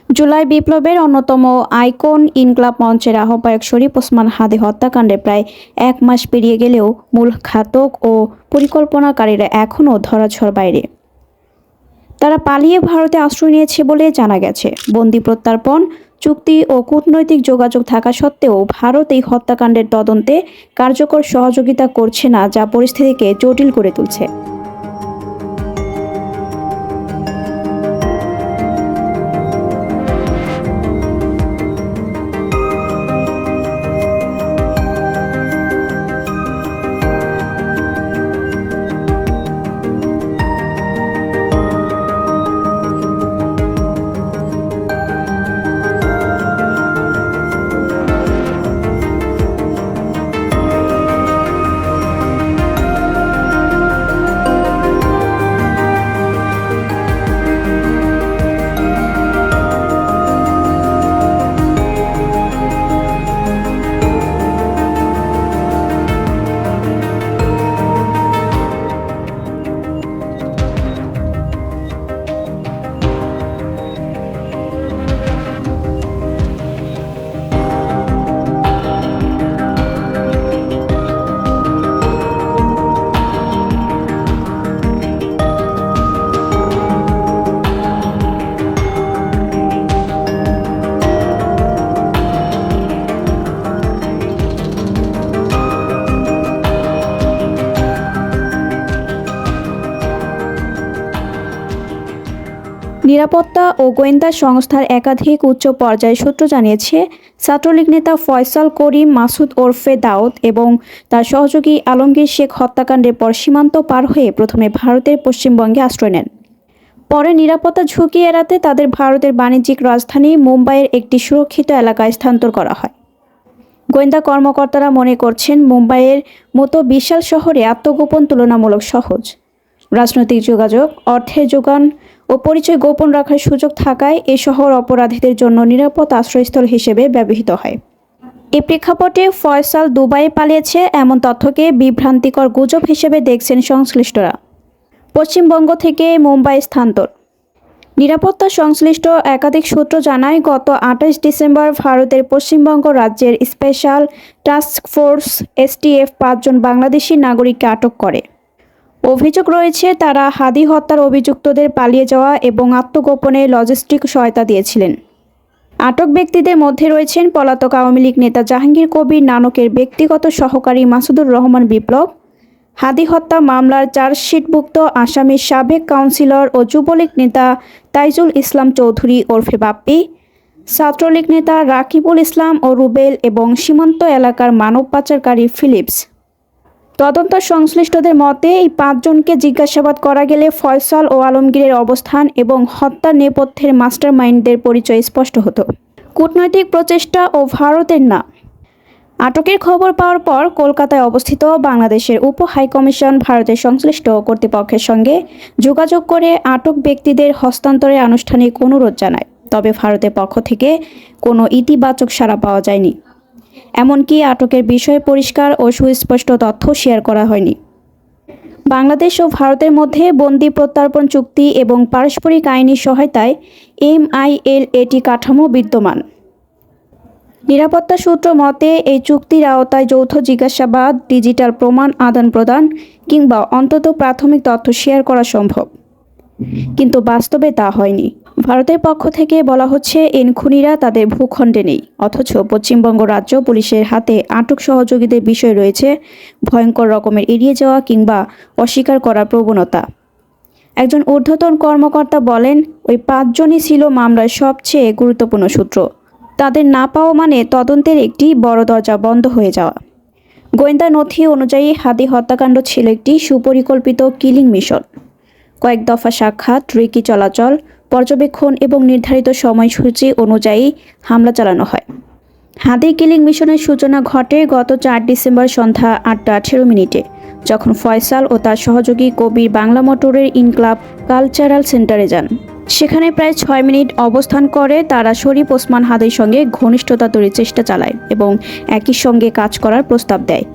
জুলাই বিপ্লবের অন্যতম আইকন ইনকলাব মঞ্চের আহ্বায়ক শরীফ ওসমান হাদী হত্যাকাণ্ডে প্রায় ১ মাস পেরিয়ে গেলেও মূল ঘাতক ও পরিকল্পনাকারীরা এখনও ধরাছোঁয়ার বাইরে। তারা পালিয়ে ভারতে আশ্রয় নিয়েছে বলে জানা গেছে। বন্দি প্রত্যর্পণ চুক্তি ও কূটনৈতিক যোগাযোগ থাকা সত্ত্বেও ভারত এই হত্যাকাণ্ডের তদন্তে কার্যকর সহযোগিতা করছে না, যা পরিস্থিতিকে জটিল করে তুলছে। নিরাপত্তা ও গোয়েন্দা সংস্থার একাধিক উচ্চ পর্যায়ের সূত্র জানিয়েছে, ছাত্রলীগ নেতা ফয়সাল করিম মাসুদ ওরফে দাউদ এবং তার সহযোগী আলমগীর শেখ হত্যাকাণ্ডের পর সীমান্ত পার হয়ে প্রথমে ভারতের পশ্চিমবঙ্গে আশ্রয় নেন। পরে নিরাপত্তা ঝুঁকি এড়াতে তাদের ভারতের বাণিজ্যিক রাজধানী মুম্বাইয়ের একটি সুরক্ষিত এলাকায় স্থানান্তর করা হয়। গোয়েন্দা কর্মকর্তারা মনে করছেন, মুম্বাইয়ের মতো বিশাল শহরে আত্মগোপন তুলনামূলক সহজ। রাজনৈতিক যোগাযোগ, অর্থের যোগান ও পরিচয় গোপন রাখার সুযোগ থাকায় এ শহর অপরাধীদের জন্য নিরাপদ আশ্রয়স্থল হিসেবে ব্যবহৃত হয়। এ প্রেক্ষাপটে ফয়সাল দুবাইয়ে পালিয়েছে এমন তথ্যকে বিভ্রান্তিকর গুজব হিসেবে দেখছেন সংশ্লিষ্টরা। পশ্চিমবঙ্গ থেকে মুম্বাই স্থানান্তর। নিরাপত্তা সংশ্লিষ্ট একাধিক সূত্র জানায়, গত ২৮ ডিসেম্বর ভারতের পশ্চিমবঙ্গ রাজ্যের স্পেশাল টাস্ক ফোর্স STF ৫ জন বাংলাদেশি নাগরিককে আটক করে। অভিযোগ রয়েছে, তারা হাদী হত্যার অভিযুক্তদের পালিয়ে যাওয়া এবং আত্মগোপনে লজিস্টিক সহায়তা দিয়েছিলেন। আটক ব্যক্তিদের মধ্যে রয়েছেন পলাতক আওয়ামী লীগ নেতা জাহাঙ্গীর কবির নানকের ব্যক্তিগত সহকারী মাসুদুর রহমান বিপ্লব, হাদী হত্যা মামলার চার্জশিটভুক্ত আসামির সাবেক কাউন্সিলর ও যুবলীগ নেতা তাইজুল ইসলাম চৌধুরী ওরফে বাপ্পি, ছাত্রলীগ নেতা রাকিবুল ইসলাম ও রুবেল এবং সীমান্ত এলাকার মানব পাচারকারী ফিলিপস। তদন্ত সংশ্লিষ্টদের মতে, এই ৫ জনকে জিজ্ঞাসাবাদ করা গেলে ফয়সাল ও আলমগীরের অবস্থান এবং হত্যার নেপথ্যের মাস্টারমাইন্ডদের পরিচয় স্পষ্ট হতো। কূটনৈতিক প্রচেষ্টা ও ভারতের না। আটকের খবর পাওয়ার পর কলকাতায় অবস্থিত বাংলাদেশের উপ হাইকমিশন ভারতের সংশ্লিষ্ট কর্তৃপক্ষের সঙ্গে যোগাযোগ করে আটক ব্যক্তিদের হস্তান্তরের আনুষ্ঠানিক অনুরোধ জানায়। তবে ভারতের পক্ষ থেকে কোনো ইতিবাচক সাড়া পাওয়া যায়নি। এমনকি আটকের বিষয়ে পরিষ্কার ও সুস্পষ্ট তথ্য শেয়ার করা হয়নি। বাংলাদেশ ও ভারতের মধ্যে বন্দি প্রত্যর্পণ চুক্তি এবং পারস্পরিক আইনি সহায়তায় MILAT কাঠামো বিদ্যমান। নিরাপত্তা সূত্র মতে, এই চুক্তির আওতায় যৌথ জিজ্ঞাসাবাদ, ডিজিটাল প্রমাণ আদান প্রদান কিংবা অন্তত প্রাথমিক তথ্য শেয়ার করা সম্ভব, কিন্তু বাস্তবে তা হয়নি। ভারতের পক্ষ থেকে বলা হচ্ছে, খুনিরা তাদের ভূখণ্ডে নেই, অথচ পশ্চিমবঙ্গ রাজ্য পুলিশের হাতে আটক সহযোগীদের বিষয় রয়েছে ভয়ঙ্কর রকমের এড়িয়ে যাওয়া কিংবা অস্বীকার করার প্রবণতা। একজন ঊর্ধ্বতন কর্মকর্তা বলেন, ওই ৫ জনই ছিল মামলার সবচেয়ে গুরুত্বপূর্ণ সূত্র। তাদের না পাওয়া মানে তদন্তের একটি বড় দরজা বন্ধ হয়ে যাওয়া। গোয়েন্দা নথি অনুযায়ী হাদী হত্যাকাণ্ড ছিল একটি সুপরিকল্পিত কিলিং মিশন। কয়েক দফা সাক্ষাৎ, রিকি চলাচল, পর্যবেক্ষণ এবং নির্ধারিত সময়সূচি অনুযায়ী হামলা চালানো হয়। হাদী কিলিং মিশনের সূচনা ঘটে গত ৪ ডিসেম্বর সন্ধ্যা ৮টা ১৮ যখন ফয়সাল ও তার সহযোগী কবির বাংলা মোটরের ইনকলাব কালচারাল সেন্টারে যান। সেখানে প্রায় ৬ মিনিট অবস্থান করে তারা শরীফ ওসমান হাদীর সঙ্গে ঘনিষ্ঠতা তৈরির চেষ্টা চালায় এবং একই সঙ্গে কাজ করার প্রস্তাব দেয়।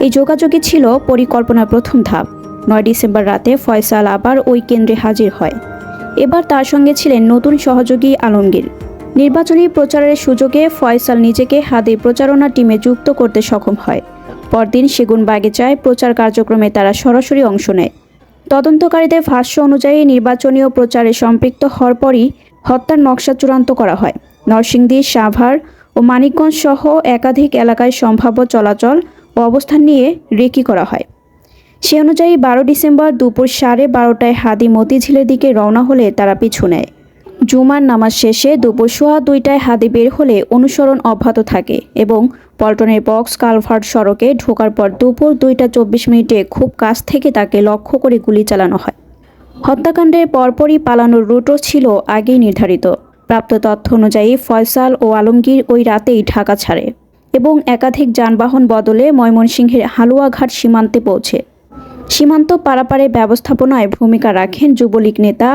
এই যোগাযোগই ছিল পরিকল্পনার প্রথম ধাপ। ৯ ডিসেম্বর রাতে ফয়সাল আবার ওই কেন্দ্রে হাজির হয়। এবার তার সঙ্গে ছিলেন নতুন সহযোগী আলমগীর। নির্বাচনী প্রচারের সুযোগে ফয়সাল নিজেকে হাদির প্রচারণা টিমে যুক্ত করতে সক্ষম হয়। পরদিন সেগুনবাগিচায় প্রচার কার্যক্রমে তারা সরাসরি অংশ নেয়। তদন্তকারীদের ভাষ্য অনুযায়ী নির্বাচনী প্রচারে সম্পৃক্ত হওয়ার পরই হত্যার নকশা চূড়ান্ত করা হয়। নরসিংদী, সাভার ও মানিকগঞ্জ সহ একাধিক এলাকায় সম্ভাব্য চলাচল ও অবস্থান নিয়ে রেকি করা হয়। সে অনুযায়ী 12 ডিসেম্বর দুপুর 12:30টায় হাদি মতিঝিলের দিকে রওনা হলে তারা পিছু নেয়। জুমার নামাজ শেষে দুপুর 2:15টায় হাদি বের হলে অনুসরণ অব্যাহত থাকে এবং পল্টনের বক্স কালভার্ট সড়কে ঢোকার পর দুপুর 2:24 খুব কাছ থেকে তাকে লক্ষ্য করে গুলি চালানো হয়। হত্যাকাণ্ডের পরপরই পালানোর রুটও ছিল আগেই নির্ধারিত। প্রাপ্ত তথ্য অনুযায়ী ফয়সাল ও আলমগীর ওই রাতেই ঢাকা ছাড়ে এবং একাধিক যানবাহন বদলে ময়মনসিংহের হালুয়াঘাট সীমান্তে পৌঁছে। সীমান্ত পারাপারে ব্যবস্থাপনায় ভূমিকা রাখেন যুবলীগ নেতা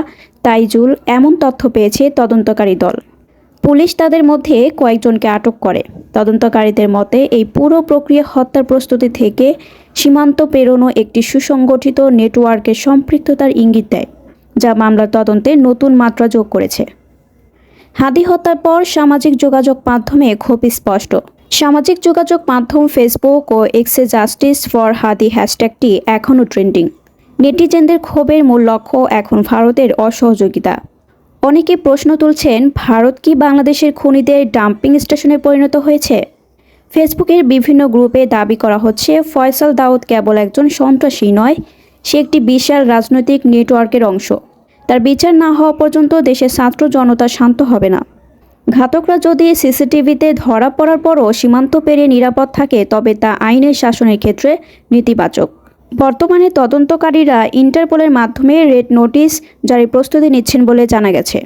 তাইজুল, এমন তথ্য পেয়েছে তদন্তকারী দল। পুলিশ তাদের মধ্যে কয়েকজনকে আটক করে। তদন্তকারীদের মতে এই পুরো প্রক্রিয়া হত্যার প্রস্তুতি থেকে সীমান্ত পেরোনো একটি সুসংগঠিত নেটওয়ার্কের সম্পৃক্ততার ইঙ্গিত দেয়, যা মামলার তদন্তে নতুন মাত্রা যোগ করেছে। হাদি হত্যার পর সামাজিক যোগাযোগ মাধ্যমে ক্ষোভ স্পষ্ট। সামাজিক যোগাযোগ মাধ্যম ফেসবুক ও এক্সে জাস্টিস ফর হাদি হ্যাশট্যাগটি এখনও ট্রেন্ডিং। নেটিজেনদের ক্ষোভের মূল লক্ষ্য এখন ভারতের অসহযোগিতা। অনেকে প্রশ্ন তুলছেন, ভারত কি বাংলাদেশের খুনিদের ডাম্পিং স্টেশনে পরিণত হয়েছে? ফেসবুকের বিভিন্ন গ্রুপে দাবি করা হচ্ছে ফয়সাল দাউদ কেবল একজন সন্ত্রাসী নয়, সে একটি বিশাল রাজনৈতিক নেটওয়ার্কের অংশ। তার বিচার না হওয়া পর্যন্ত দেশের ছাত্র জনতা শান্ত হবে না। ঘাতকরা যদি সিসিটিভিতে ধরা পড়ার পরও সীমান্ত পেরিয়ে নিরাপদ থাকে, তবে তা আইনের শাসনের ক্ষেত্রে নেতিবাচক। বর্তমানে তদন্তকারীরা ইন্টারপোলের মাধ্যমে রেড নোটিশ জারির প্রস্তুতি নিচ্ছেন বলে জানা গেছে।